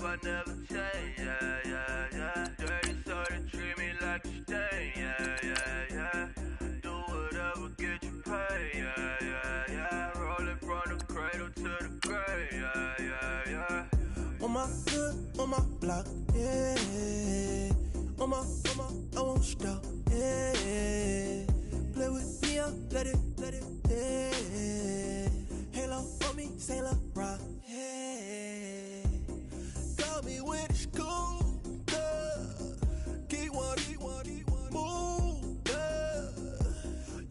I never change, yeah, yeah, yeah. Dirty so they treat me like a stain, yeah, yeah, yeah. Do whatever, get you paid, yeah, yeah, yeah. Rolling from the cradle to the grave, yeah, yeah, yeah. On my hood, on my block, yeah. On my, I won't stop, yeah. Play with me, let it, yeah. Halo on me, Sailor Rock, yeah. Got me when it's cool, yeah. Keep one, move, yeah.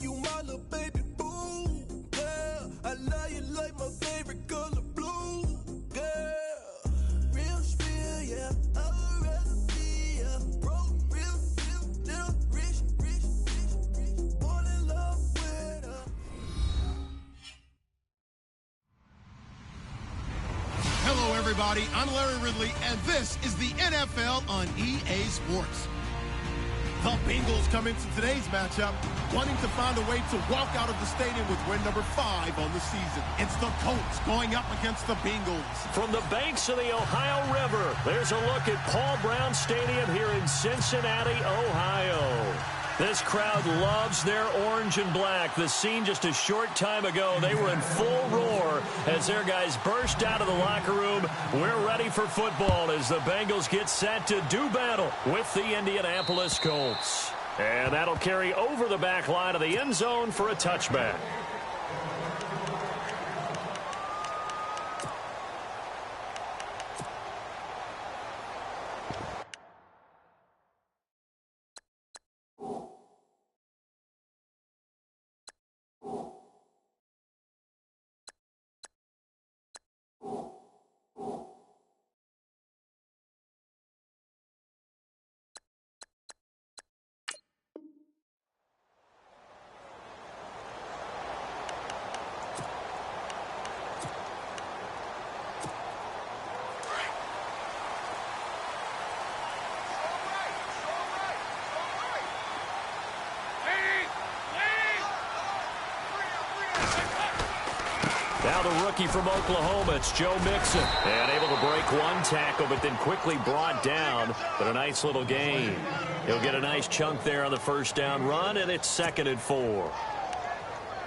You my little baby boo, yeah. I love you like my favorite color blue, yeah. Real spill, yeah. I'd rather be a broke, real, little rich. Fall in love with her. Hello, everybody. I'm Larry Ridley, and this is the NFL on EA Sports. The Bengals come into today's matchup wanting to find a way to walk out of the stadium with win number 5 on the season. It's the Colts going up against the Bengals. From the banks of the Ohio River, there's a look at Paul Brown Stadium here in Cincinnati, Ohio. This crowd loves their orange and black. The scene just a short time ago, they were in full roar as their guys burst out of the locker room. We're ready for football as the Bengals get set to do battle with the Indianapolis Colts. And that'll carry over the back line of the end zone for a touchback. Now the rookie from Oklahoma, it's Joe Mixon. And able to break one tackle, but then quickly brought down. But a nice little gain. He'll get a nice chunk there on the first down run, and it's 2nd and 4.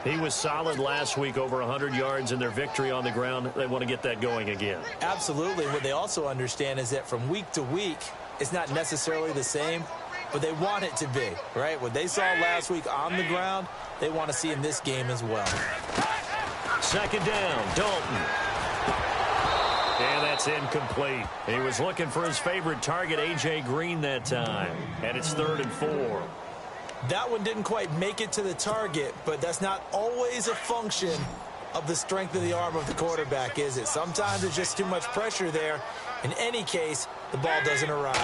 He was solid last week, over 100 yards in their victory on the ground. They want to get that going again. Absolutely. What they also understand is that from week to week, it's not necessarily the same, but they want it to be, right? What they saw last week on the ground, they want to see in this game as well. 2nd down, Dalton. And that's incomplete. He was looking for his favorite target, A.J. Green, that time. And it's 3rd and 4. That one didn't quite make it to the target, but that's not always a function of the strength of the arm of the quarterback, is it? Sometimes there's just too much pressure there. In any case, the ball doesn't arrive.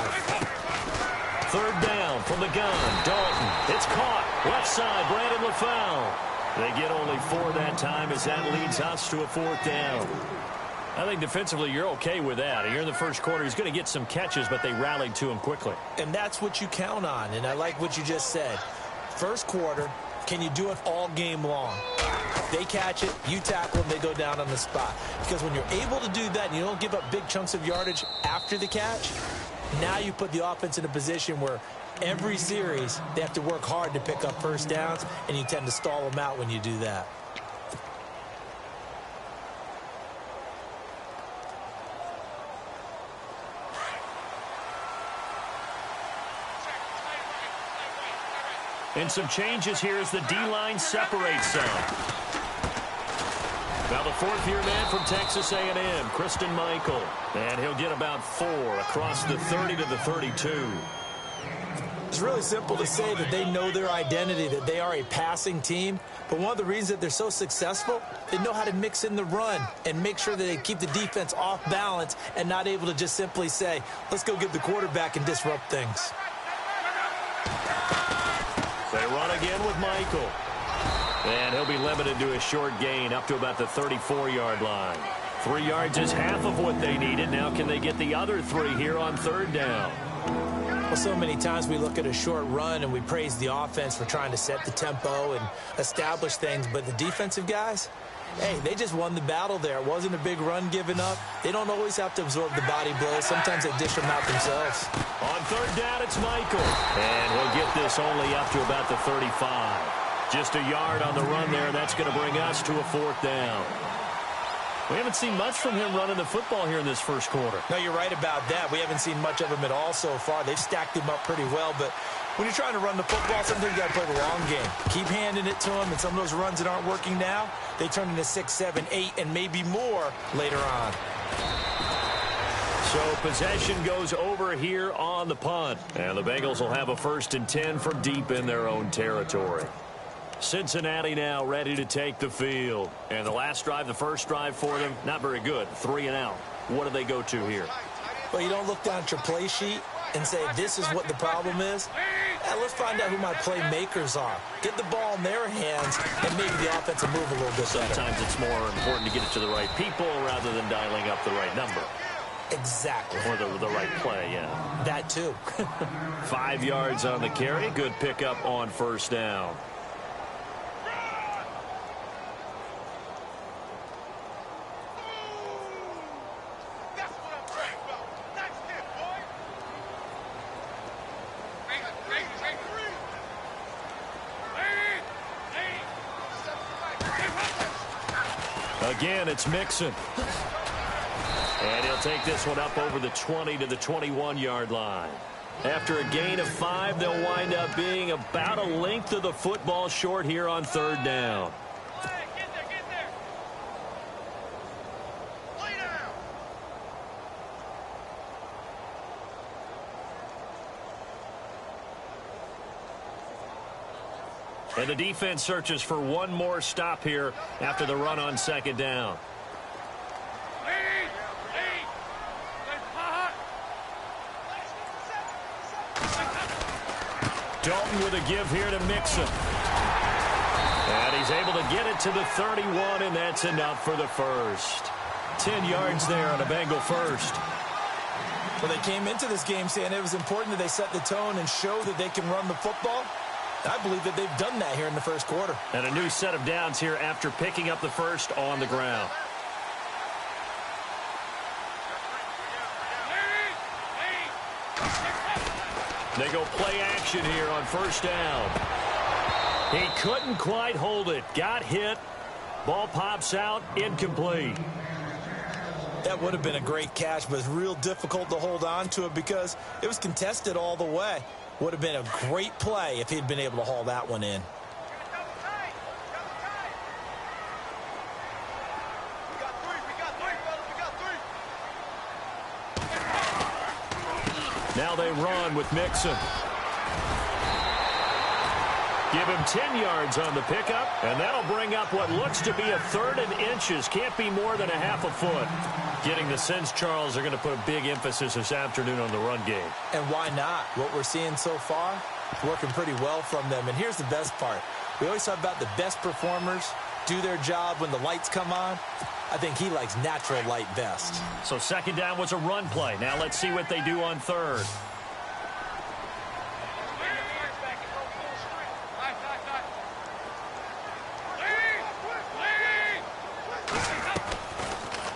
3rd down from the gun, Dalton. It's caught. Left side, Brandon LaFleur. They get only 4 that time as that leads us to a 4th down. I think defensively you're okay with that. Here in the first quarter, he's going to get some catches, but they rallied to him quickly. And that's what you count on, and I like what you just said. First quarter, can you do it all game long? They catch it, you tackle them, they go down on the spot. Because when you're able to do that and you don't give up big chunks of yardage after the catch, now you put the offense in a position where every series, they have to work hard to pick up first downs, and you tend to stall them out when you do that. And some changes here as the D-line separates some. Now the 4th-year man from Texas A&M, Christine Michael. And he'll get about 4 across the 30 to the 32. It's really simple to say that they know their identity, that they are a passing team. But one of the reasons that they're so successful, they know how to mix in the run and make sure that they keep the defense off balance and not able to just simply say, let's go get the quarterback and disrupt things. They run again with Michael. And he'll be limited to a short gain up to about the 34-yard line. 3 yards is half of what they needed. Now can they get the other 3 here on 3rd down? Well, so many times we look at a short run and we praise the offense for trying to set the tempo and establish things, but the defensive guys, hey, they just won the battle there. It wasn't a big run given up. They don't always have to absorb the body blows. Sometimes they dish them out themselves. On third down, it's Michael. And he'll get this only up to about the 35. Just a yard on the run there. That's going to bring us to a fourth down. We haven't seen much from him running the football here in this first quarter. No, you're right about that. We haven't seen much of him at all so far. They've stacked him up pretty well, but when you're trying to run the football, sometimes you got to play the long game. Keep handing it to him, and some of those runs that aren't working now, they turn into 6, 7, 8, and maybe more later on. So possession goes over here on the punt, and the Bengals will have a 1st and 10 from deep in their own territory. Cincinnati now ready to take the field. And the last drive, the first drive for them, not very good. 3 and out. What do they go to here? Well, you don't look down at your play sheet and say, this is what the problem is. Let's find out who my playmakers are. Get the ball in their hands, and maybe the offense will move a little bit better. Sometimes it's more important to get it to the right people rather than dialing up the right number. Exactly. Or the right play, yeah. That too. 5 yards on the carry. Good pickup on first down. Again, it's Mixon. And he'll take this one up over the 20 to the 21-yard line. After a gain of 5, they'll wind up being about a length of the football short here on third down. And the defense searches for one more stop here after the run on second down. Dalton with a give here to Mixon. And he's able to get it to the 31, and that's enough for the first. 10 yards there on a Bengal first. Well, they came into this game saying it was important that they set the tone and show that they can run the football. I believe that they've done that here in the first quarter. And a new set of downs here after picking up the first on the ground. They go play action here on first down. He couldn't quite hold it. Got hit. Ball pops out. Incomplete. That would have been a great catch, but it's real difficult to hold on to it because it was contested all the way. Would have been a great play if he'd been able to haul that one in. Now they run with Mixon. Give him 10 yards on the pickup, and that'll bring up what looks to be a 3rd and inches. Can't be more than a half a foot. Getting the sense Charles are going to put a big emphasis this afternoon on the run game. And why not? What we're seeing so far, working pretty well from them. And here's the best part. We always talk about the best performers do their job when the lights come on. I think he likes natural light best. So second down was a run play. Now let's see what they do on third.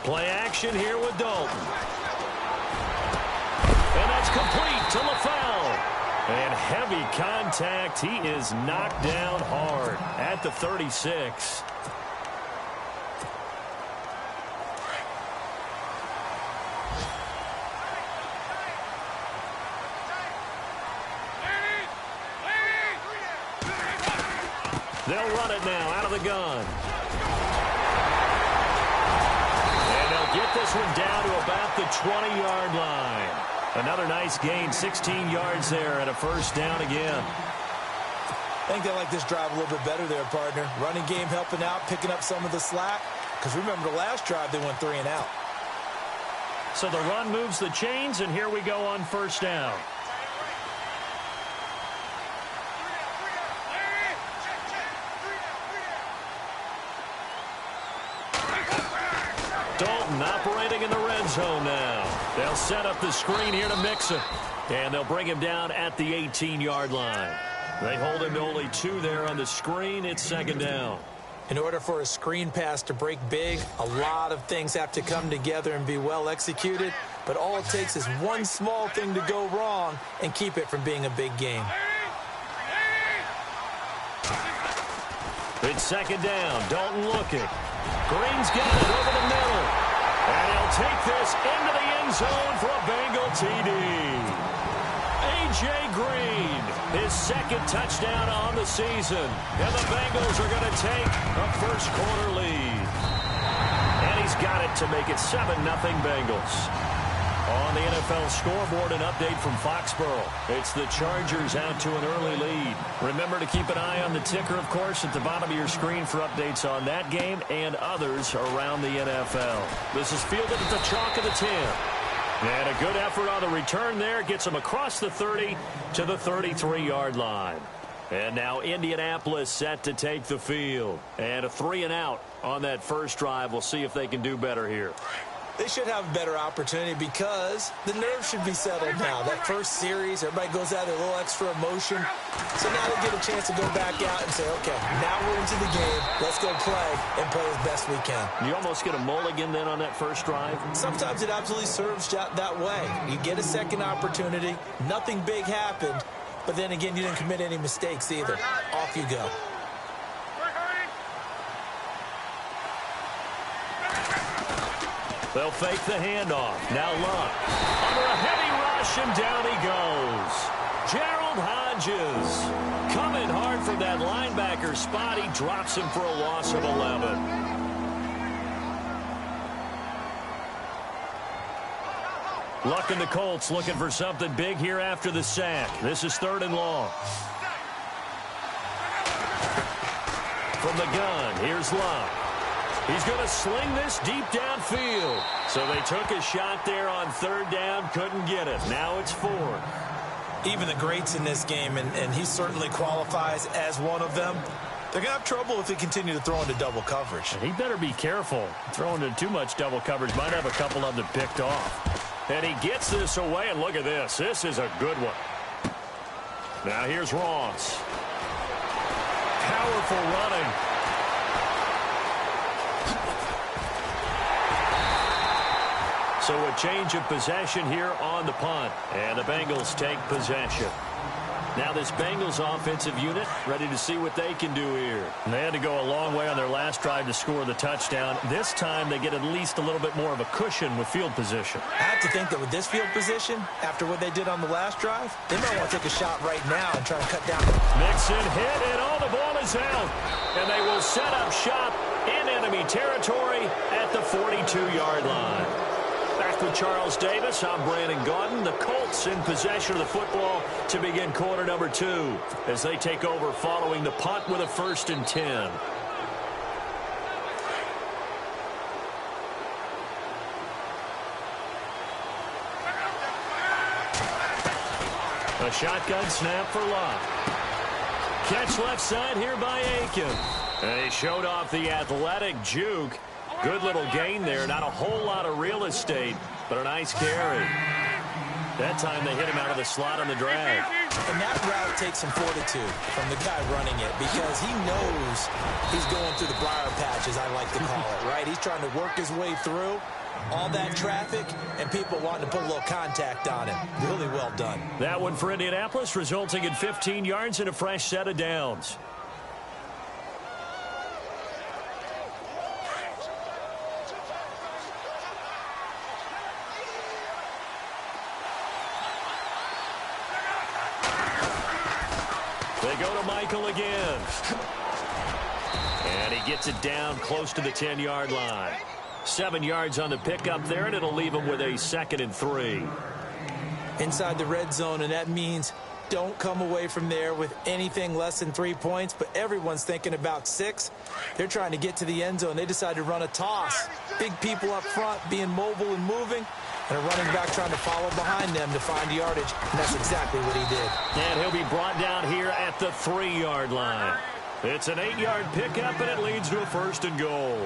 Play action here with Dalton. And that's complete to LaFell. And heavy contact. He is knocked down hard at the 36. They'll run it now out of the gun. Get this one down to about the 20-yard line. Another nice gain, 16 yards there, and a first down again. I think they like this drive a little bit better there, partner. Running game helping out, picking up some of the slack. Because remember, the last drive, they went 3 and out. So the run moves the chains, and here we go on first down. Dalton operating in the red zone now. They'll set up the screen here to Mixon. And they'll bring him down at the 18-yard line. They hold him to only 2 there on the screen. It's second down. In order for a screen pass to break big, a lot of things have to come together and be well executed. But all it takes is one small thing to go wrong and keep it from being a big game. It's second down. Dalton looking. Green's got it over the middle. And he'll take this into the end zone for a Bengal TD. A.J. Green, his second touchdown on the season. And the Bengals are going to take a first-quarter lead. And he's got it to make it 7-0 Bengals. On the NFL scoreboard, an update from Foxborough. It's the Chargers out to an early lead. Remember to keep an eye on the ticker, of course, at the bottom of your screen for updates on that game and others around the NFL. This is fielded at the chalk of the 10. And a good effort on the return there gets them across the 30 to the 33-yard line. And now Indianapolis set to take the field. And a 3-and-out on that first drive. We'll see if they can do better here. They should have a better opportunity because the nerves should be settled now. That first series, everybody goes out there, a little extra emotion. So now they get a chance to go back out and say, okay, now we're into the game. Let's go play and play as best we can. You almost get a mulligan then on that first drive? Sometimes it absolutely serves that way. You get a second opportunity. Nothing big happened. But then again, you didn't commit any mistakes either. Off you go. They'll fake the handoff. Now Luck. Under a heavy rush, and down he goes. Gerald Hodges coming hard from that linebacker spot. He drops him for a loss of 11. Luck and the Colts looking for something big here after the sack. This is 3rd and long. From the gun, here's Luck. He's going to sling this deep downfield. So they took a shot there on 3rd down, couldn't get it. Now it's 4th. Even the greats in this game, and he certainly qualifies as one of them, they're going to have trouble if they continue to throw into double coverage. And he better be careful. Throwing into too much double coverage might have a couple of them picked off. And he gets this away, and look at this. This is a good one. Now here's Ross. Powerful running. So a change of possession here on the punt. And the Bengals take possession. Now this Bengals offensive unit ready to see what they can do here. And they had to go a long way on their last drive to score the touchdown. This time they get at least a little bit more of a cushion with field position. I have to think that with this field position, after what they did on the last drive, they might want to take a shot right now and try to cut down. Mixon hit, and the ball is out. And they will set up shop in enemy territory at the 42-yard line. Back with Charles Davis, I'm Brandon Gaudin. The Colts in possession of the football to begin quarter number 2 as they take over following the punt with a 1st and 10. A shotgun snap for Luck. Catch left side here by Aiken. And he showed off the athletic juke. Good little gain there. Not a whole lot of real estate, but a nice carry. That time they hit him out of the slot on the drag. And that route takes some fortitude from the guy running it because he knows he's going through the briar patch, as I like to call it, right? He's trying to work his way through all that traffic and people wanting to put a little contact on him. Really well done. That one for Indianapolis, resulting in 15 yards and a fresh set of downs. They go to Michael again. And he gets it down close to the 10-yard line. 7 yards on the pickup there, and it'll leave him with a 2nd and 3. Inside the red zone, and that means don't come away from there with anything less than 3 points, but everyone's thinking about 6. They're trying to get to the end zone. They decide to run a toss. Big people up front being mobile and moving, and a running back trying to follow behind them to find yardage, and that's exactly what he did. And he'll be brought down here at the 3-yard line. It's an 8-yard pickup, and it leads to a 1st and goal.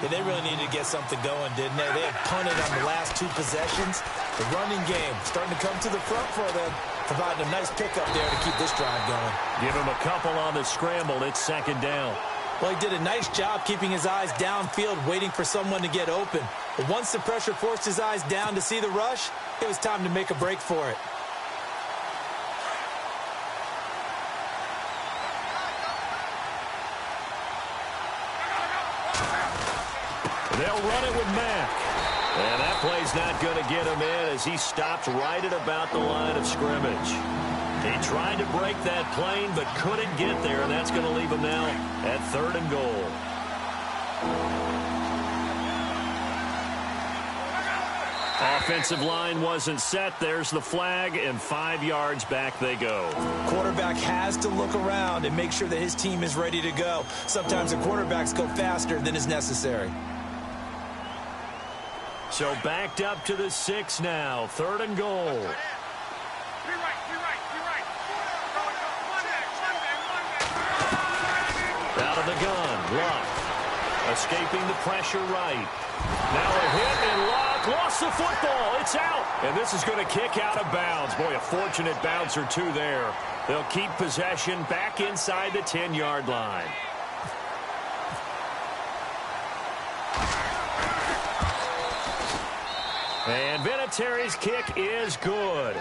Yeah, they really needed to get something going, didn't they? They had punted on the last 2 possessions. The running game starting to come to the front for them, providing a nice pickup there to keep this drive going. Give him a couple on the scramble. It's 2nd down. Well, he did a nice job keeping his eyes downfield, waiting for someone to get open. But once the pressure forced his eyes down to see the rush, it was time to make a break for it. They'll run it with Mack. And that play's not going to get him in as he stopped right at about the line of scrimmage. He tried to break that plane but couldn't get there, and that's going to leave him now at 3rd and goal. Offensive line wasn't set. There's the flag, and 5 yards back they go. Quarterback has to look around and make sure that his team is ready to go. Sometimes the quarterbacks go faster than is necessary. So backed up to the 6 now. 3rd and goal. Out of the gun, Luck. Escaping the pressure right. Now a hit, and Luck lost the football. It's out. And this is going to kick out of bounds. Boy, a fortunate bounce or two there. They'll keep possession back inside the 10-yard line. And Vinatieri's kick is good.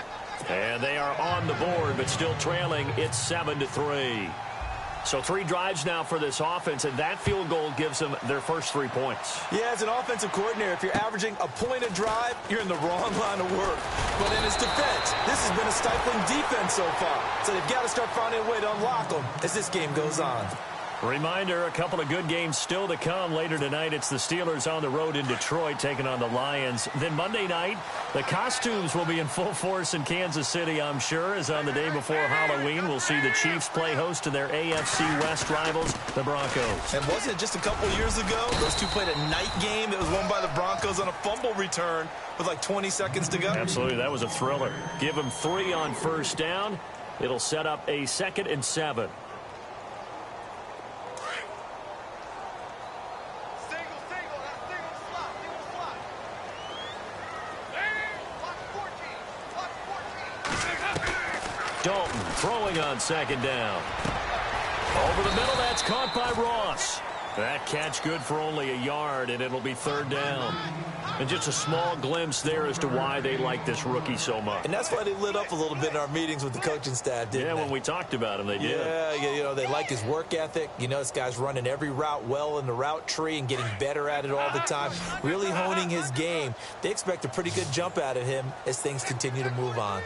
And they are on the board, but still trailing. It's 7-3. So 3 drives now for this offense, and that field goal gives them their first 3 points. Yeah, as an offensive coordinator, if you're averaging a point a drive, you're in the wrong line of work. But in his defense, this has been a stifling defense so far. So they've got to start finding a way to unlock them as this game goes on. Reminder, a couple of good games still to come. Later tonight, it's the Steelers on the road in Detroit taking on the Lions. Then Monday night, the costumes will be in full force in Kansas City, I'm sure, as on the day before Halloween, we'll see the Chiefs play host to their AFC West rivals, the Broncos. And wasn't it just a couple years ago, those two played a night game that was won by the Broncos on a fumble return with like 20 seconds to go? Absolutely, that was a thriller. Give them 3 on first down. It'll set up a 2nd and 7. Dalton throwing on 2nd down. Over the middle, that's caught by Ross. That catch good for only a yard, and it'll be 3rd down. And just a small glimpse there as to why they like this rookie so much. And that's why they lit up a little bit in our meetings with the coaching staff, didn't they? Yeah, when we talked about him, they did. Yeah, you know, they like his work ethic. You know, this guy's running every route well in the route tree and getting better at it all the time, really honing his game. They expect a pretty good jump out of him as things continue to move on.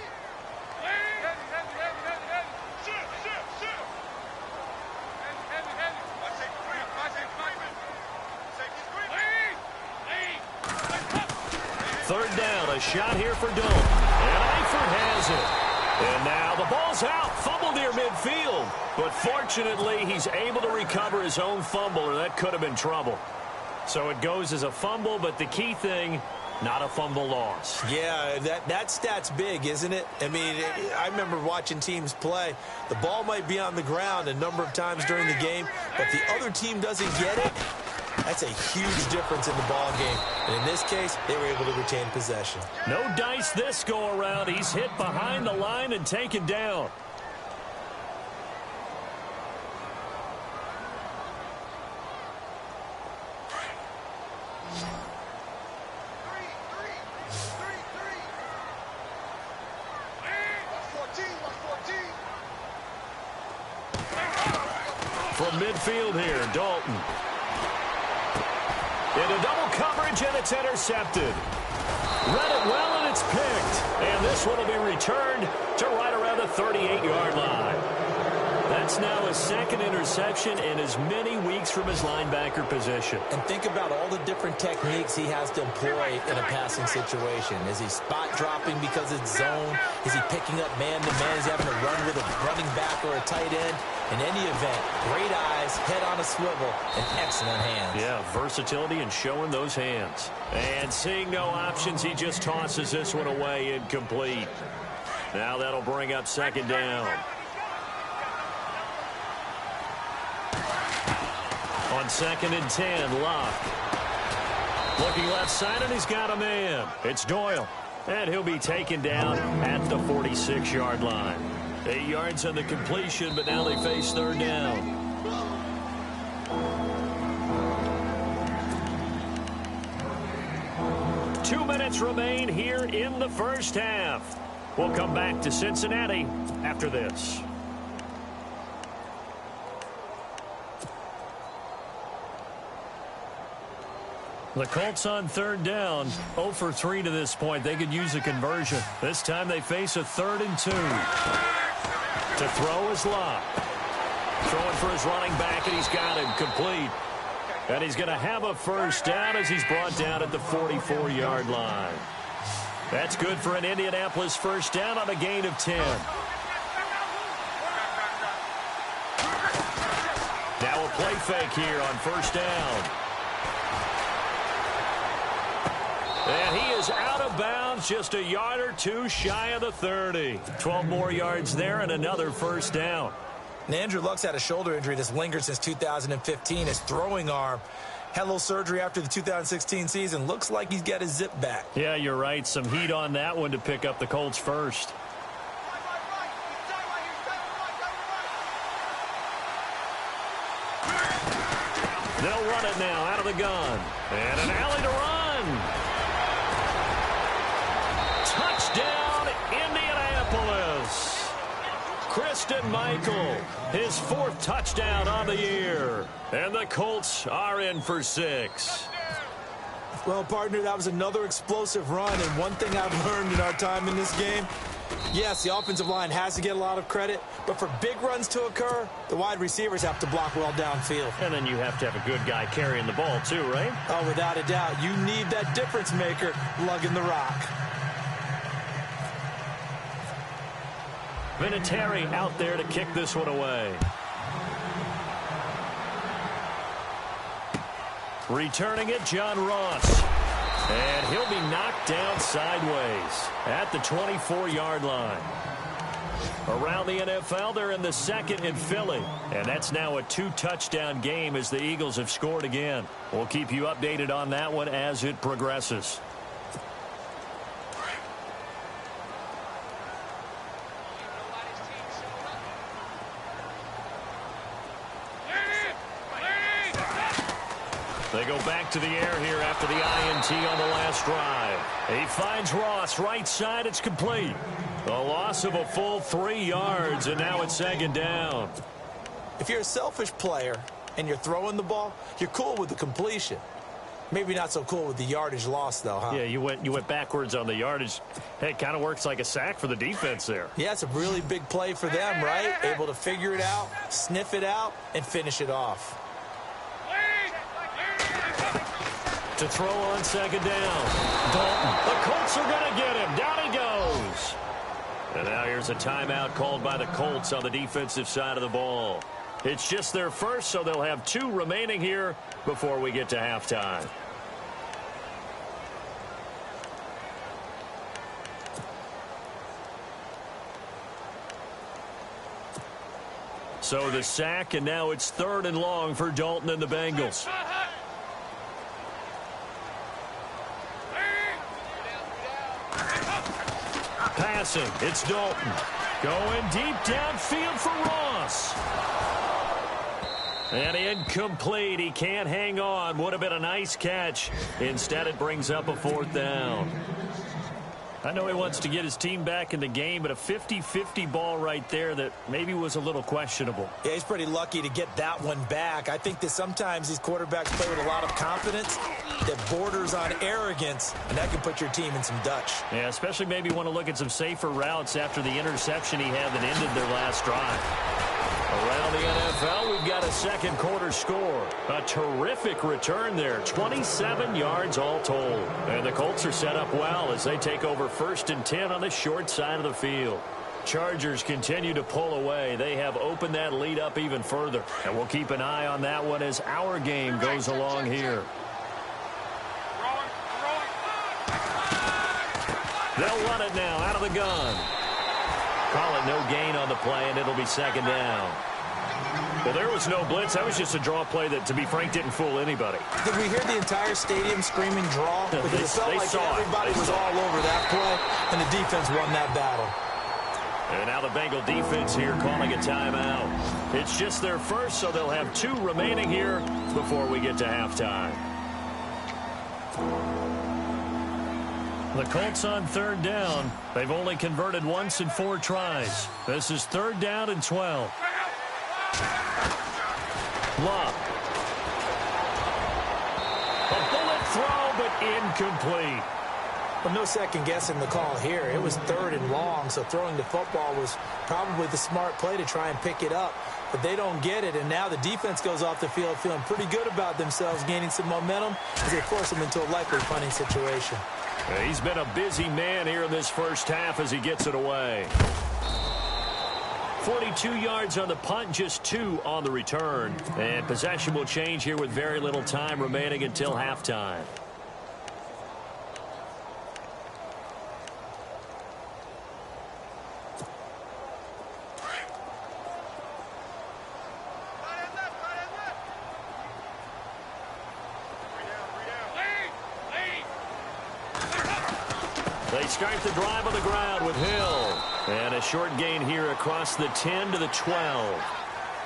Third down, a shot here for Dalton. And Eifert has it. And now the ball's out, fumble near midfield. But fortunately, he's able to recover his own fumble, or that could have been trouble. So it goes as a fumble, but the key thing, not a fumble loss. Yeah, that stat's big, isn't it? I mean, I remember watching teams play. The ball might be on the ground a number of times during the game, but the other team doesn't get it. That's a huge difference in the ball game. And in this case, they were able to retain possession. No dice this go around. He's hit behind the line and taken down. From midfield here, Dalton. Into double coverage, and it's intercepted. Read it well, and it's picked. And this one will be returned to right around the 38-yard line. That's now his 2nd interception in as many weeks from his linebacker position. And think about all the different techniques he has to employ in a passing situation. Is he spot dropping because it's zone? Is he picking up man-to-man? Is he having to run with a running back or a tight end? In any event, great eyes, head on a swivel, and excellent hands. Yeah, versatility and showing those hands. And seeing no options, he just tosses this one away, incomplete. Now that'll bring up 2nd down. On 2nd and 10, Luck. Looking left side, and he's got a man. It's Doyle. And he'll be taken down at the 46-yard line. 8 yards on the completion, but now they face 3rd down. Two minutes remain here in the first half. We'll come back to Cincinnati after this. The Colts on third down, 0 for 3 to this point. They could use a conversion. This time they face a 3rd and 2. To throw is Locke. Throwing for his running back, and he's got him complete. And he's going to have a first down as he's brought down at the 44-yard line. That's good for an Indianapolis first down on a gain of 10. Now a play fake here on first down. And he is out of bounds, just a yard or two shy of the 30. 12 more yards there and another first down. And Andrew Luck's had a shoulder injury that's lingered since 2015. His throwing arm had a little surgery after the 2016 season. Looks like he's got his zip back. Yeah, you're right. Some heat on that one to pick up the Colts first. They'll run it now out of the gun. And an alley to run. Touchdown, Indianapolis. Christine Michael, his 4th touchdown on the year. And the Colts are in for 6. Well, partner, that was another explosive run. And one thing I've learned in our time in this game, yes, the offensive line has to get a lot of credit, but for big runs to occur, the wide receivers have to block well downfield. And then you have to have a good guy carrying the ball too, right? Oh, without a doubt. You need that difference maker lugging the rock. Vinatieri out there to kick this one away. Returning it, John Ross. And he'll be knocked down sideways at the 24-yard line. Around the NFL, they're in the 2nd in Philly. And that's now a 2-touchdown game as the Eagles have scored again. We'll keep you updated on that one as it progresses. They go back to the air here after the INT on the last drive. He finds Ross right side. It's complete. A loss of a full 3 yards, and now it's 2nd down. If you're a selfish player and you're throwing the ball, you're cool with the completion. Maybe not so cool with the yardage loss, though, huh? Yeah, you went backwards on the yardage. Hey, it kind of works like a sack for the defense there. Yeah, it's a really big play for them, right? Able to figure it out, sniff it out, and finish it off. To throw on 2nd down. Dalton. The Colts are going to get him. Down he goes. And now here's a timeout called by the Colts on the defensive side of the ball. It's just their first, so they'll have 2 remaining here before we get to halftime. So the sack, and now it's 3rd and long for Dalton and the Bengals. Passing, it's Dalton. Going deep downfield for Ross. And incomplete. He can't hang on. Would have been a nice catch. Instead, it brings up a 4th down. I know he wants to get his team back in the game, but a 50-50 ball right there that maybe was a little questionable. Yeah, he's pretty lucky to get that one back. I think that sometimes these quarterbacks play with a lot of confidence that borders on arrogance, and that can put your team in some Dutch. Yeah, especially maybe want to look at some safer routes after the interception he had that ended their last drive. Around the NFL, we've got a 2nd quarter score. A terrific return there. 27 yards all told. And the Colts are set up well as they take over 1st and 10 on the short side of the field. Chargers continue to pull away. They have opened that lead up even further. And we'll keep an eye on that one as our game goes along here. They'll run it now out of the gun. Call it no gain on the play, and it'll be 2nd down. Well, there was no blitz. That was just a draw play that, to be frank, didn't fool anybody. Did we hear the entire stadium screaming draw? Because it felt like everybody was all over that play, and the defense won that battle. And now the Bengal defense here calling a timeout. It's just their first, so they'll have 2 remaining here before we get to halftime. The Colts on 3rd down. They've only converted once in 4 tries. This is 3rd down and 12. Love. A bullet throw, but incomplete. Well, no second guessing the call here. It was 3rd and long, so throwing the football was probably the smart play to try and pick it up. But they don't get it, and now the defense goes off the field feeling pretty good about themselves, gaining some momentum as they force them into a likely punting situation. He's been a busy man here in this first half as he gets it away. 42 yards on the punt, just 2 on the return. And possession will change here with very little time remaining until halftime. They start the drive on the ground with Hill. And a short gain here across the 10 to the 12.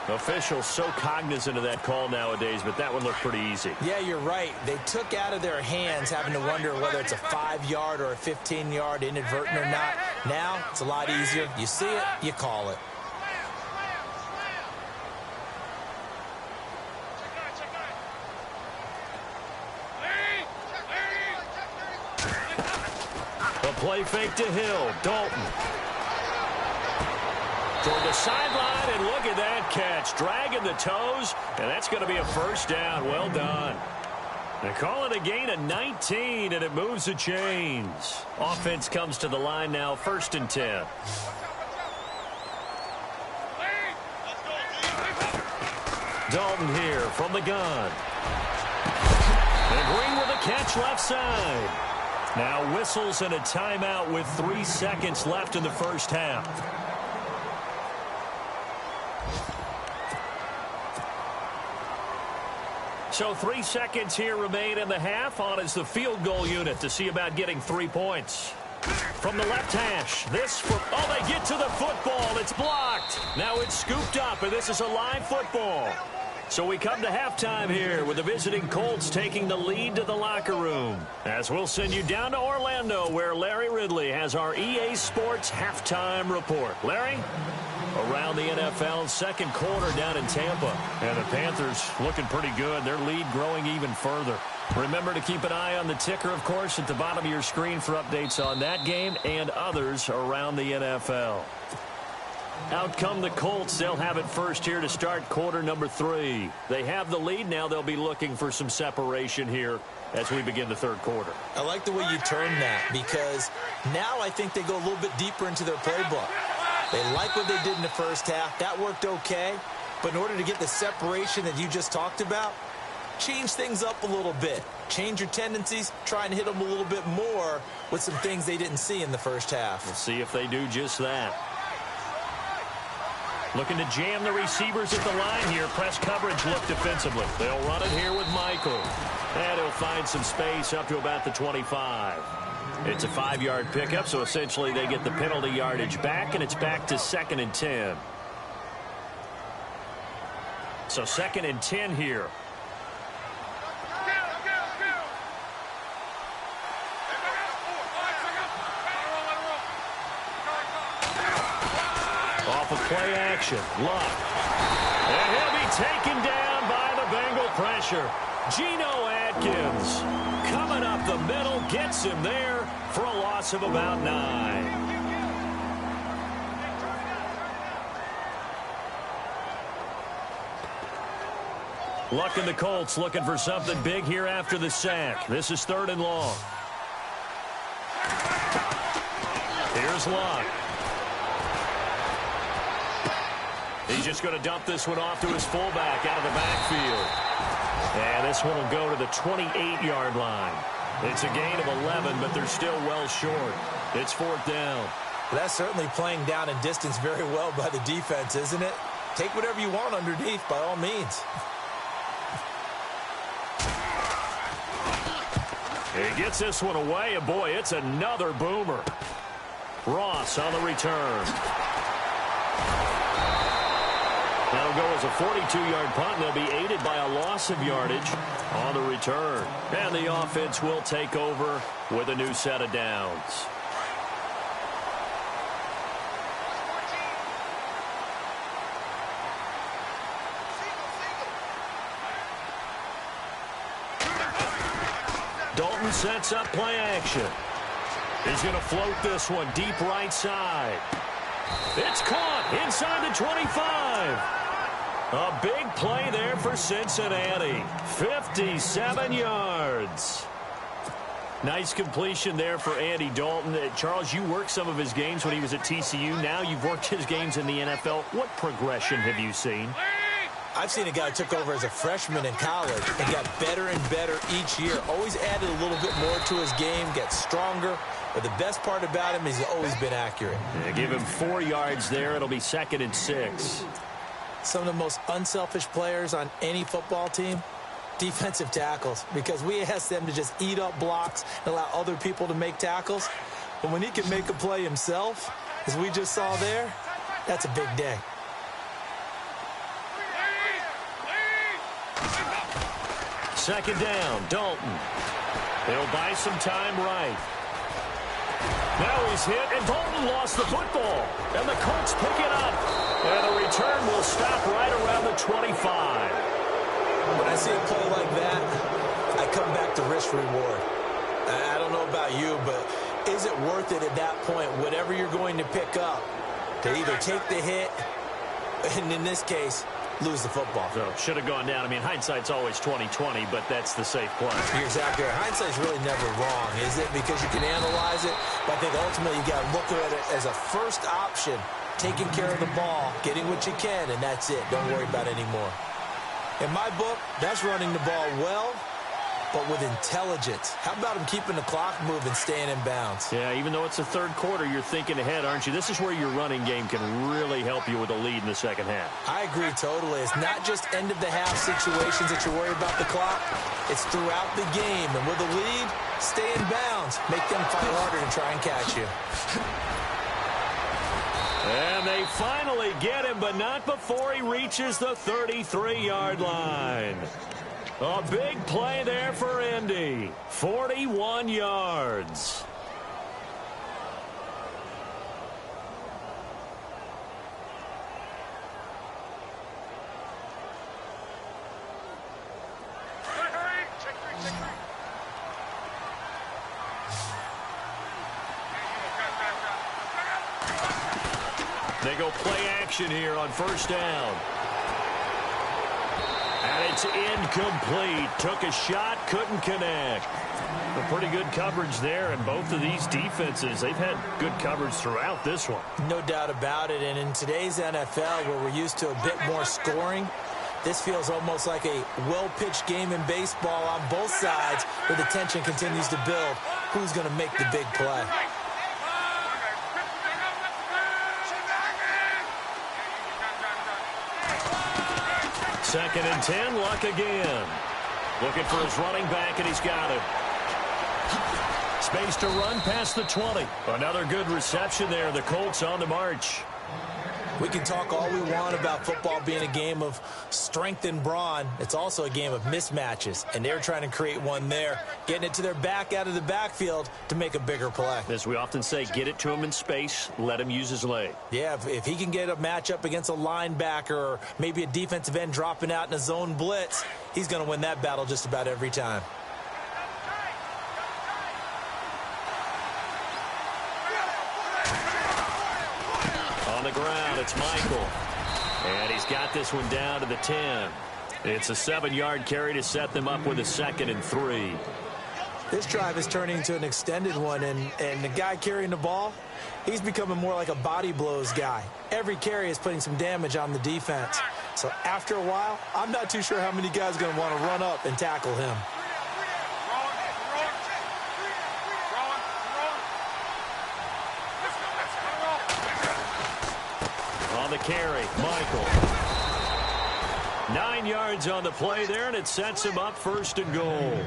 Officials so cognizant of that call nowadays, but that one looked pretty easy. Yeah, you're right. They took out of their hands having to wonder whether it's a 5-yard or a 15-yard inadvertent or not. Now, it's a lot easier. You see it, you call it. Play fake to Hill. Dalton. Toward the sideline, and look at that catch. Dragging the toes, and that's going to be a first down. Well done. They call it a gain of 19, and it moves the chains. Offense comes to the line now, 1st and 10. Dalton here from the gun. And Green with a catch left side. Now whistles and a timeout with 3 seconds left in the first half. So 3 seconds here remain in the half. On is the field goal unit to see about getting 3 points. From the left hash, this for, oh, they get to the football. It's blocked. Now it's scooped up, and this is a live football. So we come to halftime here with the visiting Colts taking the lead to the locker room. As we'll send you down to Orlando where Larry Ridley has our EA Sports halftime report. Larry? Around the NFL, 2nd quarter down in Tampa. And the Panthers looking pretty good. Their lead growing even further. Remember to keep an eye on the ticker, of course, at the bottom of your screen for updates on that game and others around the NFL. Out come the Colts. They'll have it first here to start quarter number 3. They have the lead. Now they'll be looking for some separation here as we begin the 3rd quarter. I like the way you turn that because now I think they go a little bit deeper into their playbook. They like what they did in the first half. That worked okay. But in order to get the separation that you just talked about, change things up a little bit. Change your tendencies. Try and hit them a little bit more with some things they didn't see in the first half. We'll see if they do just that. Looking to jam the receivers at the line here. Press coverage look defensively. They'll run it here with Michael. And he'll find some space up to about the 25. It's a 5-yard pickup, so essentially they get the penalty yardage back, and it's back to 2nd and 10. So 2nd and 10 here. Off of play action. Luck. And he'll be taken down by the Bengal pressure. Geno Atkins coming up the middle, gets him there for a loss of about 9. Luck and the Colts looking for something big here after the sack. This is 3rd and long. Here's Luck. He's just going to dump this one off to his fullback out of the backfield. And this one will go to the 28-yard line. It's a gain of 11, but they're still well short. It's 4th down. Well, that's certainly playing down in distance very well by the defense, isn't it? Take whatever you want underneath, by all means. He gets this one away, and boy, it's another boomer. Ross on the return. That'll go as a 42-yard punt, and they'll be aided by a loss of yardage on the return. And the offense will take over with a new set of downs. Dalton sets up play action. He's going to float this one deep right side. It's caught inside the 25. A big play there for Cincinnati. 57 yards. Nice completion there for Andy Dalton. Charles, you worked some of his games when he was at TCU. Now you've worked his games in the NFL. What progression have you seen? I've seen a guy who took over as a freshman in college and got better and better each year. Always added a little bit more to his game, gets stronger. But the best part about him is he's always been accurate. Yeah, give him 4 yards there. It'll be 2nd and 6. Some of the most unselfish players on any football team, defensive tackles, because we ask them to just eat up blocks and allow other people to make tackles. But when he can make a play himself, as we just saw there, that's a big day. Second down, Dalton. He'll buy some time right. Now he's hit, and Dalton lost the football. And the Colts pick it up. And the return will stop right around the 25. When I see a play like that, I come back to risk reward. I don't know about you, but is it worth it at that point, whatever you're going to pick up, to either take the hit, and in this case, lose the football? So should have gone down. I mean, hindsight's always 20/20, but that's the safe play. You're exactly right. Hindsight's really never wrong, is it? Because you can analyze it, but I think ultimately you got to look at it as a first option, taking care of the ball, getting what you can, and that's it. Don't worry about it anymore. In my book, that's running the ball well, but with intelligence. How about him keeping the clock moving, staying in bounds? Yeah, even though it's the third quarter, you're thinking ahead, aren't you? This is where your running game can really help you with a lead in the second half. I agree totally. It's not just end-of-the-half situations that you worry about the clock. It's throughout the game. And with a lead, stay in bounds. Make them fight harder to try and catch you. And they finally get him, but not before he reaches the 33-yard line. A big play there for Indy. 41 yards. They go play action here on first down. And it's incomplete. Took a shot, couldn't connect. A pretty good coverage there, and both of these defenses, they've had good coverage throughout this one. No doubt about it, and in today's NFL, where we're used to a bit more scoring, this feels almost like a well-pitched game in baseball on both sides, where the tension continues to build. Who's going to make the big play? Second and 10, Luck again. Looking for his running back, and he's got it. Space to run past the 20. Another good reception there. The Colts on the march. We can talk all we want about football being a game of strength and brawn. It's also a game of mismatches, and they're trying to create one there, getting it to their back out of the backfield to make a bigger play. As we often say, get it to him in space, let him use his leg. Yeah, if he can get a matchup against a linebacker or maybe a defensive end dropping out in a zone blitz, he's going to win that battle just about every time. On the ground, it's Michael. And he's got this one down to the 10. It's a 7-yard carry to set them up with a 2nd and 3. This drive is turning into an extended one, and the guy carrying the ball, he's becoming more like a body blows guy. Every carry is putting some damage on the defense. So after a while, I'm not too sure how many guys are going to want to run up and tackle him. On the carry, Michael. 9 yards on the play there, and it sets him up 1st and goal.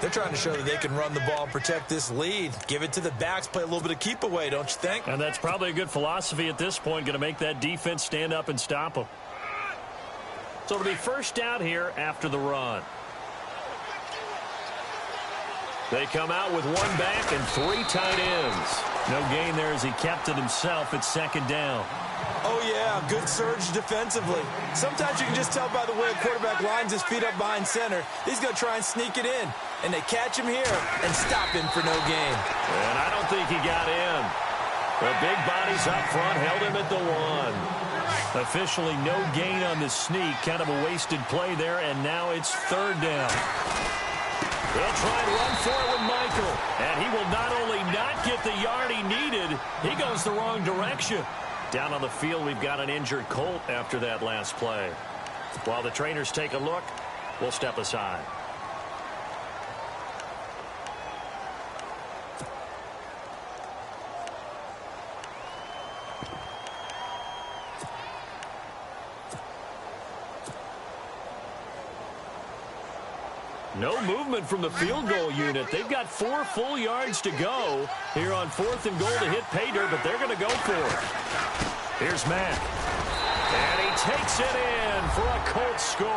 They're trying to show that they can run the ball and protect this lead. Give it to the backs, play a little bit of keep away, don't you think? And that's probably a good philosophy at this point, going to make that defense stand up and stop them. So it'll be first down here after the run. They come out with one back and 3 tight ends. No gain there as he kept it himself at second down. Oh, yeah, good surge defensively. Sometimes you can just tell by the way a quarterback lines his feet up behind center. He's going to try and sneak it in. And they catch him here and stop him for no gain. And I don't think he got in. The big bodies up front held him at the 1. Officially no gain on the sneak. Kind of a wasted play there, and now it's third down. They'll try and run for it with Michael. And he will not only not get the yard he needed, he goes the wrong direction. Down on the field, we've got an injured Colt after that last play. While the trainers take a look, we'll step aside. No movement from the field goal unit. They've got 4 full yards to go here on 4th and goal to hit pay dirt, but they're going to go for it. Here's Mack. And he takes it in for a Colts score.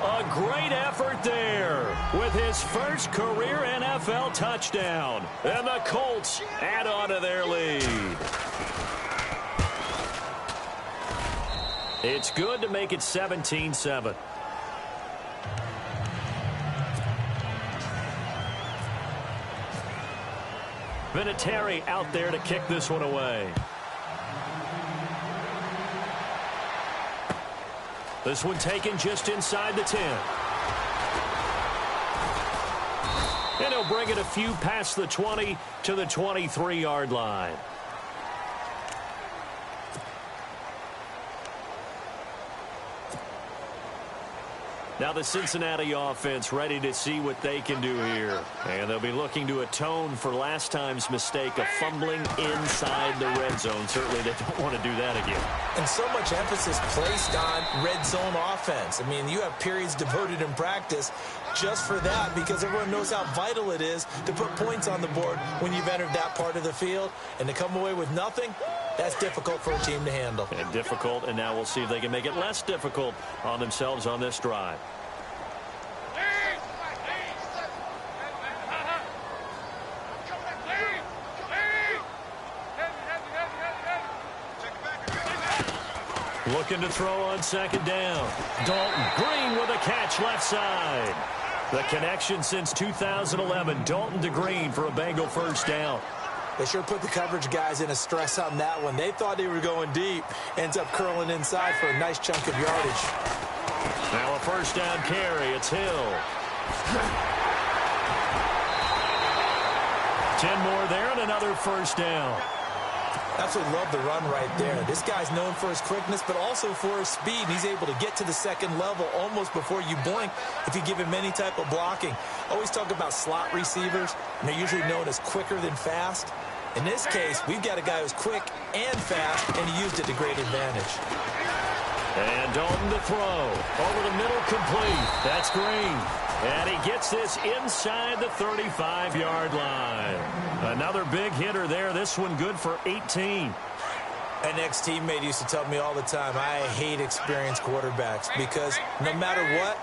A great effort there with his first career NFL touchdown. And the Colts add on to their lead. It's good to make it 17-7. Vinatieri out there to kick this one away. This one taken just inside the 10. And he'll bring it a few past the 20 to the 23-yard line. Now the Cincinnati offense ready to see what they can do here. And they'll be looking to atone for last time's mistake of fumbling inside the red zone. Certainly they don't want to do that again. And so much emphasis placed on red zone offense. I mean, you have periods devoted in practice just for that because everyone knows how vital it is to put points on the board when you've entered that part of the field. And to come away with nothing, that's difficult for a team to handle. And difficult, and now we'll see if they can make it less difficult on themselves on this drive. Looking to throw on second down. Dalton Green with a catch left side. The connection since 2011. Dalton to Green for a Bengal first down. They sure put the coverage guys in a stress on that one. They thought they were going deep. Ends up curling inside for a nice chunk of yardage. Now a first down carry. It's Hill. 10 more there and another first down. Absolutely love the run right there. This guy's known for his quickness, but also for his speed. He's able to get to the second level almost before you blink if you give him any type of blocking. Always talk about slot receivers, and they're usually known as quicker than fast. In this case, we've got a guy who's quick and fast, and he used it to great advantage. And Dalton to throw. Over the middle, complete. That's Green. And he gets this inside the 35-yard line. Another big hitter there. This one good for 18. An ex-teammate used to tell me all the time, I hate experienced quarterbacks because no matter what,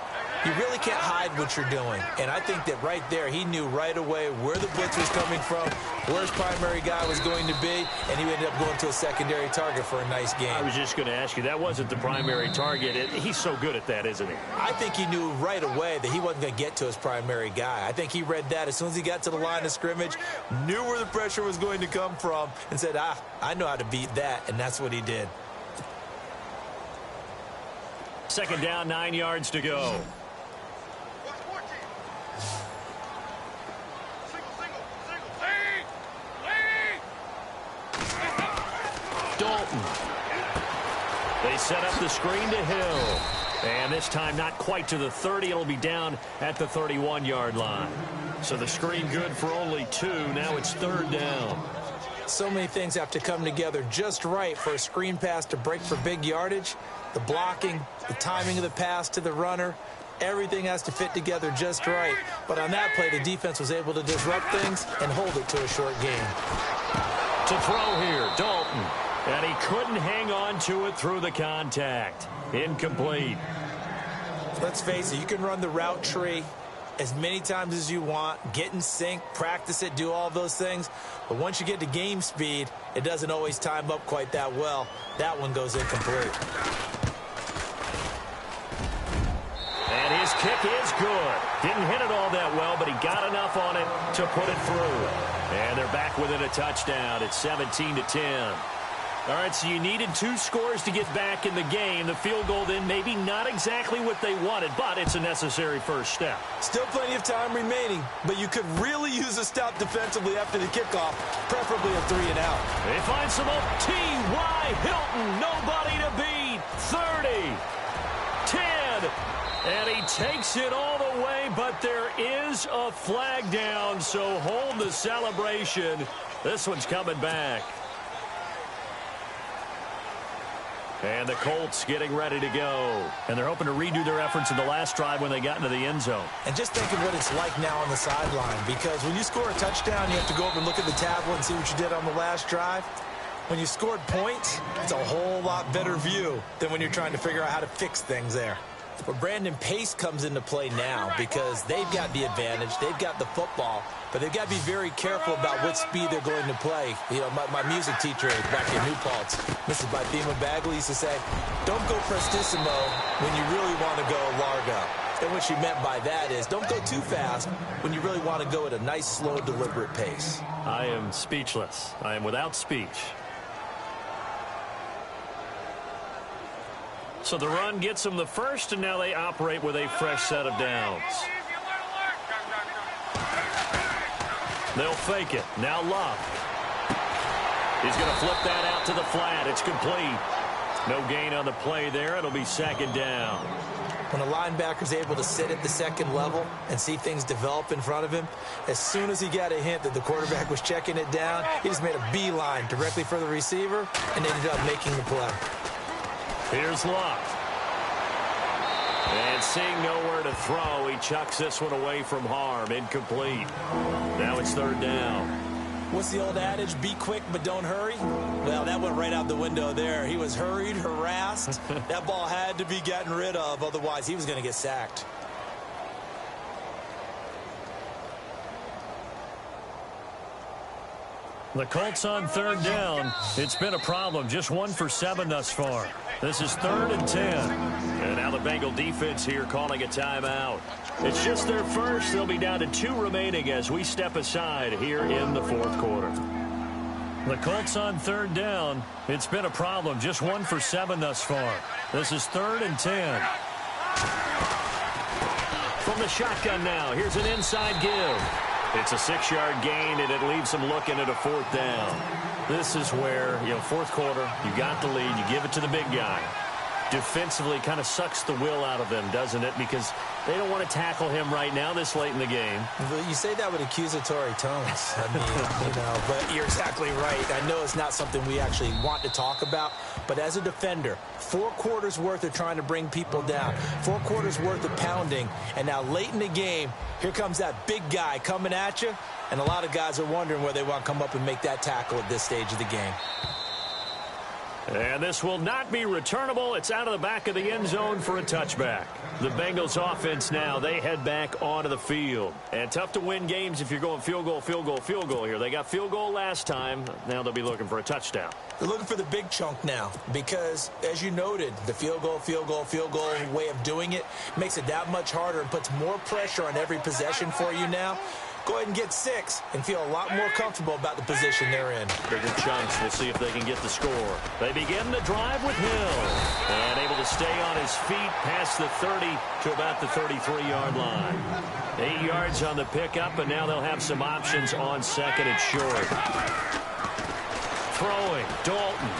you really can't hide what you're doing. And I think that right there, he knew right away where the blitz was coming from, where his primary guy was going to be, and he ended up going to a secondary target for a nice game. I was just going to ask you, that wasn't the primary target. He's so good at that, isn't he? I think he knew right away that he wasn't going to get to his primary guy. I think he read that as soon as he got to the line of scrimmage, knew where the pressure was going to come from, and said, I know how to beat that, and that's what he did. Second down, 9 yards to go. Dalton. They set up the screen to Hill. And this time not quite to the 30. It'll be down at the 31-yard line. So the screen good for only 2. Now it's third down. So many things have to come together just right for a screen pass to break for big yardage. The blocking, the timing of the pass to the runner, everything has to fit together just right. But on that play, the defense was able to disrupt things and hold it to a short gain. To throw here, Dalton. And he couldn't hang on to it through the contact. Incomplete. Let's face it, you can run the route tree as many times as you want, get in sync, practice it, do all those things. But once you get to game speed, it doesn't always time up quite that well. That one goes incomplete. And his kick is good. Didn't hit it all that well, but he got enough on it to put it through. And they're back within a touchdown. It's 17-10. All right, so you needed 2 scores to get back in the game. The field goal then maybe not exactly what they wanted, but it's a necessary first step. Still plenty of time remaining, but you could really use a stop defensively after the kickoff, preferably a 3-and-out. They find some old T.Y. Hilton, nobody to beat. 30, 10, and he takes it all the way, but there is a flag down, so hold the celebration. This one's coming back. And the Colts getting ready to go. And they're hoping to redo their efforts in the last drive when they got into the end zone. And just think of what it's like now on the sideline, because when you score a touchdown, you have to go over and look at the tablet and see what you did on the last drive. When you scored points, it's a whole lot better view than when you're trying to figure out how to fix things there. But Brandon Pace comes into play now because they've got the advantage. They've got the football, but they've got to be very careful about what speed they're going to play. You know, my music teacher back in New Paltz, Mrs. Bythema Bagley, used to say, don't go prestissimo when you really want to go largo. And what she meant by that is don't go too fast when you really want to go at a nice, slow, deliberate pace. I am speechless. I am without speech. So the run gets them the first, and now they operate with a fresh set of downs. They'll fake it. Now Love. He's going to flip that out to the flat. It's complete. No gain on the play there. It'll be second down. When a linebacker's able to sit at the second level and see things develop in front of him, as soon as he got a hint that the quarterback was checking it down, he just made a beeline directly for the receiver and ended up making the play. Here's Love. And seeing nowhere to throw, he chucks this one away from harm. Incomplete. Now it's third down. What's the old adage? Be quick, but don't hurry? Well, that went right out the window there. He was hurried, harassed. That ball had to be gotten rid of, otherwise he was going to get sacked. The Colts on third down. It's been a problem. Just 1 for 7 thus far. This is 3rd and 10. And now the Bengal defense here calling a timeout. It's just their first. They'll be down to 2 remaining as we step aside here in the 4th quarter. The Colts on third down. It's been a problem. Just 1 for 7 thus far. This is 3rd and 10. From the shotgun now. Here's an inside give. It's a 6-yard gain, and it leaves them looking at a 4th down. This is where, 4th quarter, you got the lead, you give it to the big guy. Defensively kind of sucks the will out of them, doesn't it? Because they don't want to tackle him right now this late in the game. You say that with accusatory tones. I mean, but you're exactly right. I know it's not something we actually want to talk about, but as a defender, 4 quarters worth of trying to bring people down, 4 quarters worth of pounding, and now late in the game, here comes that big guy coming at you, and a lot of guys are wondering where they want to come up and make that tackle at this stage of the game. And this will not be returnable. It's out of the back of the end zone for a touchback. The Bengals offense now, they head back onto the field. And tough to win games if you're going field goal, field goal, field goal here. They got field goal last time. Now they'll be looking for a touchdown. They're looking for the big chunk now because, as you noted, the field goal way of doing it makes it that much harder and puts more pressure on every possession for you now. Go ahead and get 6 and feel a lot more comfortable about the position they're in. Bigger chunks. We'll see if they can get the score. They begin the drive with Hill. And able to stay on his feet past the 30 to about the 33-yard line. 8 yards on the pickup, and now they'll have some options on second and short. Throwing, Dalton.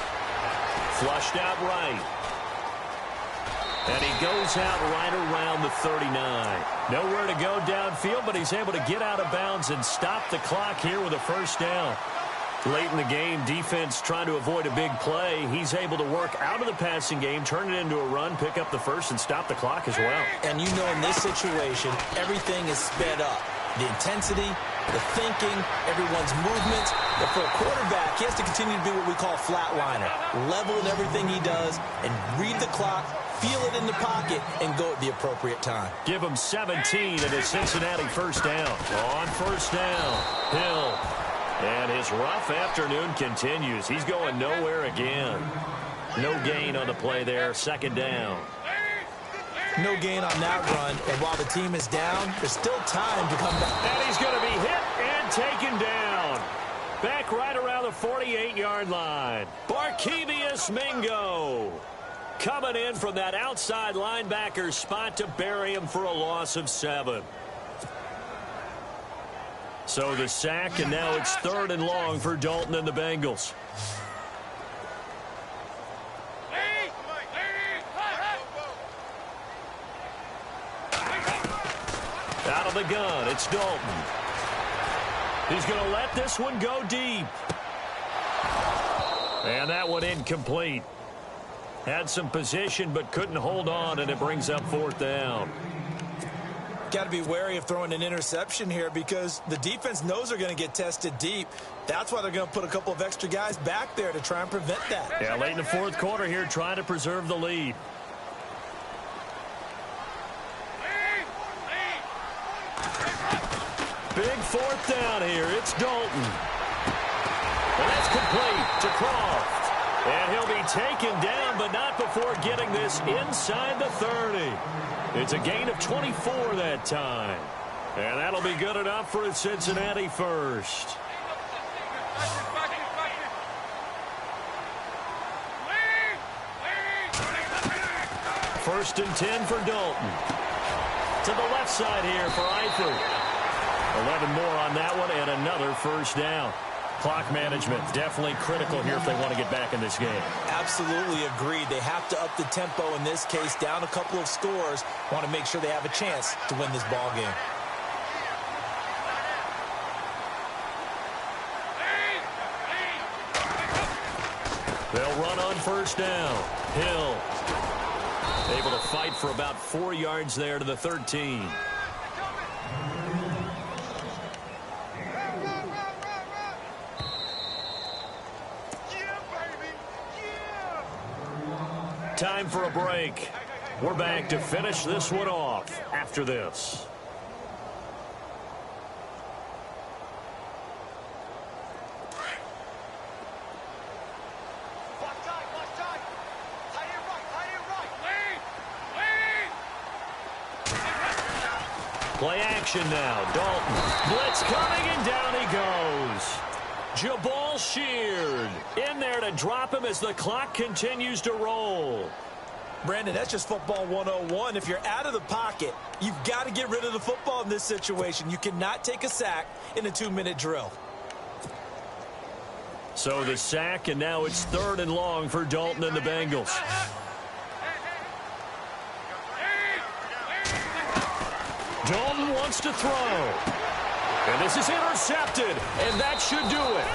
Flushed out right. And he goes out right around the 39. Nowhere to go downfield, but he's able to get out of bounds and stop the clock here with a first down. Late in the game, defense trying to avoid a big play. He's able to work out of the passing game, turn it into a run, pick up the first, and stop the clock as well. And in this situation, everything is sped up. The intensity, the thinking, everyone's movements. But for a quarterback, he has to continue to be what we call a flatliner. Level in everything he does and read the clock, feel it in the pocket, and go at the appropriate time. Give him 17 and a Cincinnati first down. On first down, Hill. And his rough afternoon continues. He's going nowhere again. No gain on the play there. Second down. No gain on that run. And while the team is down, there's still time to come back. And he's going to be hit and taken down. Back right around the 48-yard line. Barkevious Mingo coming in from that outside linebacker spot to bury him for a loss of 7. So the sack, and now it's 3rd and long for Dalton and the Bengals. Out of the gun, it's Dalton. He's going to let this one go deep. And that one incomplete. Had some position but couldn't hold on, and it brings up 4th down. Got to be wary of throwing an interception here because the defense knows they're going to get tested deep. That's why they're going to put a couple of extra guys back there to try and prevent that. Yeah, late in the 4th quarter here, trying to preserve the lead. Big 4th down here. It's Dalton. And that's complete to Croft. And he'll be taken down, but not before getting this inside the 30. It's a gain of 24 that time. And that'll be good enough for a Cincinnati first. First and 10 for Dalton. To the left side here for Eifert. 11 more on that one, and another first down. Clock management definitely critical here if they want to get back in this game. Absolutely agreed. They have to up the tempo in this case, down a couple of scores. Want to make sure they have a chance to win this ball game. They'll run on first down. Hill able to fight for about 4 yards there to the 13. Time for a break. We're back to finish this one off after this. Play action now. Dalton. Blitz coming, and down he goes. Jabal Sheard in there to drop him as the clock continues to roll. Brandon, that's just football 101. If you're out of the pocket, you've got to get rid of the football in this situation. You cannot take a sack in a 2-minute drill. So the sack, and now it's 3rd and long for Dalton and the Bengals. Dalton wants to throw. And this is intercepted, and that should do it.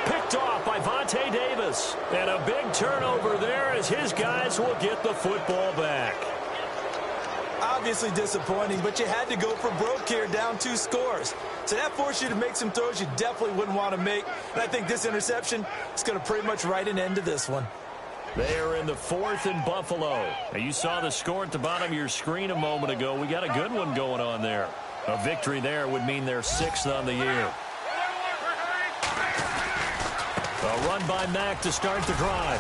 Picked off by Vontae Davis. And a big turnover there as his guys will get the football back. Obviously disappointing, but you had to go for broke here, down 2 scores. So that forced you to make some throws you definitely wouldn't want to make. And I think this interception is going to pretty much write an end to this one. They are in the 4th in Buffalo. Now, you saw the score at the bottom of your screen a moment ago. We got a good one going on there. A victory there would mean they're 6th on the year. A run by Mack to start the drive.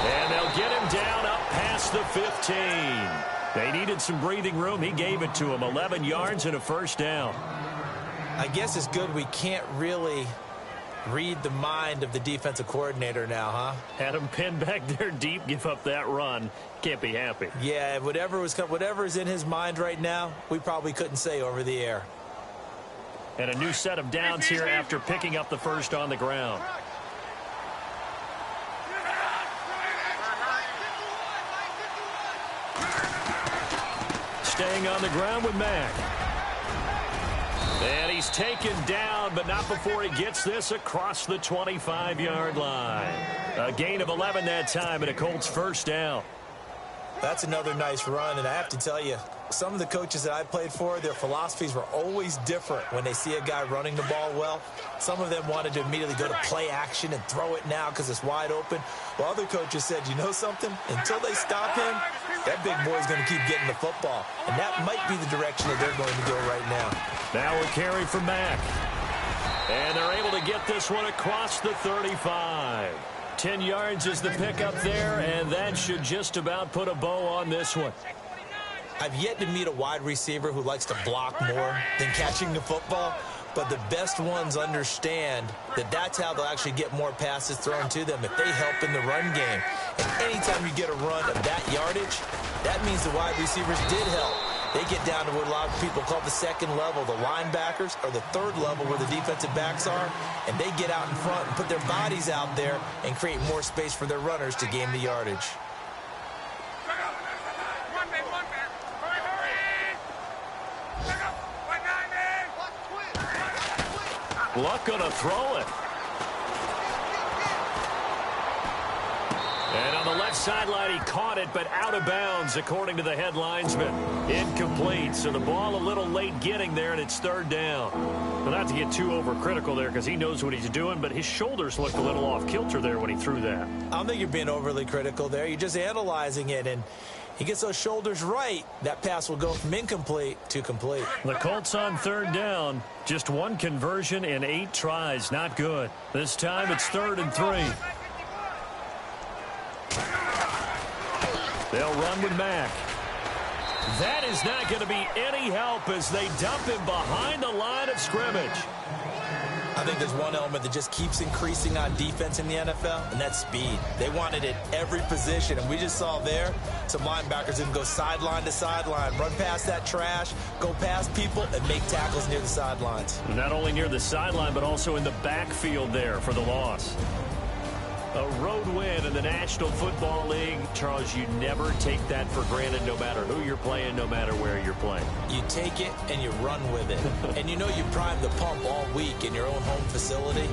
And they'll get him down up past the 15. They needed some breathing room. He gave it to them. 11 yards and a first down. I guess it's good we can't really read the mind of the defensive coordinator now, huh? Had him pinned back there deep, give up that run. Can't be happy. Yeah, whatever is in his mind right now, we probably couldn't say over the air. And a new set of downs here after picking up the first on the ground. Staying on the ground with Mack. And he's taken down, but not before he gets this across the 25-yard line. A gain of 11 that time, and a Colts first down. That's another nice run, and I have to tell you, some of the coaches that I played for, their philosophies were always different when they see a guy running the ball well. Some of them wanted to immediately go to play action and throw it now because it's wide open. While other coaches said, you know something? Until they stop him, that big boy's going to keep getting the football. And that might be the direction that they're going to go right now. Now a carry from Mack. And they're able to get this one across the 35. 10 yards is the pickup there, and that should just about put a bow on this one. I've yet to meet a wide receiver who likes to block more than catching the football, but the best ones understand that that's how they'll actually get more passes thrown to them if they help in the run game. And anytime you get a run of that yardage, that means the wide receivers did help. They get down to what a lot of people call the second level, the linebackers, or the third level where the defensive backs are, and they get out in front and put their bodies out there and create more space for their runners to gain the yardage. Luck going to throw it. And on the left sideline, he caught it, but out of bounds, according to the head linesman. Incomplete, so the ball a little late getting there, and it's third down. Well, not to get too overcritical there because he knows what he's doing, but his shoulders looked a little off kilter there when he threw that. I don't think you're being overly critical there. You're just analyzing it, and he gets those shoulders right. That pass will go from incomplete to complete. The Colts on third down. Just one conversion in 8 tries. Not good. This time it's 3rd and 3. They'll run with Mack. That is not going to be any help as they dump him behind the line of scrimmage. I think there's one element that just keeps increasing on defense in the NFL, and that's speed. They want it at every position, and we just saw there some linebackers didn't go sideline to sideline, run past that trash, go past people, and make tackles near the sidelines. Not only near the sideline, but also in the backfield there for the loss. A road win in the National Football League. Charles, you never take that for granted no matter who you're playing, no matter where you're playing. You take it and you run with it. And you know you prime the pump all week in your own home facility.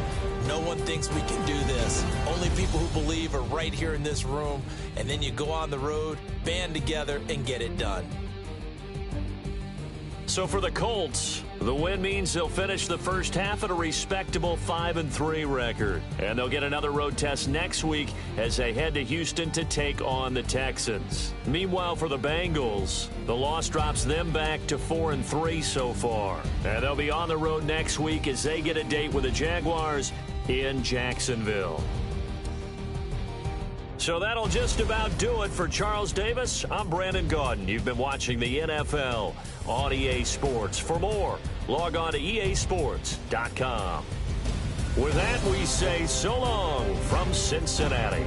No one thinks we can do this. Only people who believe are right here in this room. And then you go on the road, band together, and get it done. So for the Colts, the win means they'll finish the first half at a respectable 5-3 record. And they'll get another road test next week as they head to Houston to take on the Texans. Meanwhile, for the Bengals, the loss drops them back to 4-3 so far. And they'll be on the road next week as they get a date with the Jaguars in Jacksonville. So that'll just about do it for Charles Davis. I'm Brandon Gaudin. You've been watching the NFL on EA Sports. For more, log on to easports.com. With that, we say so long from Cincinnati.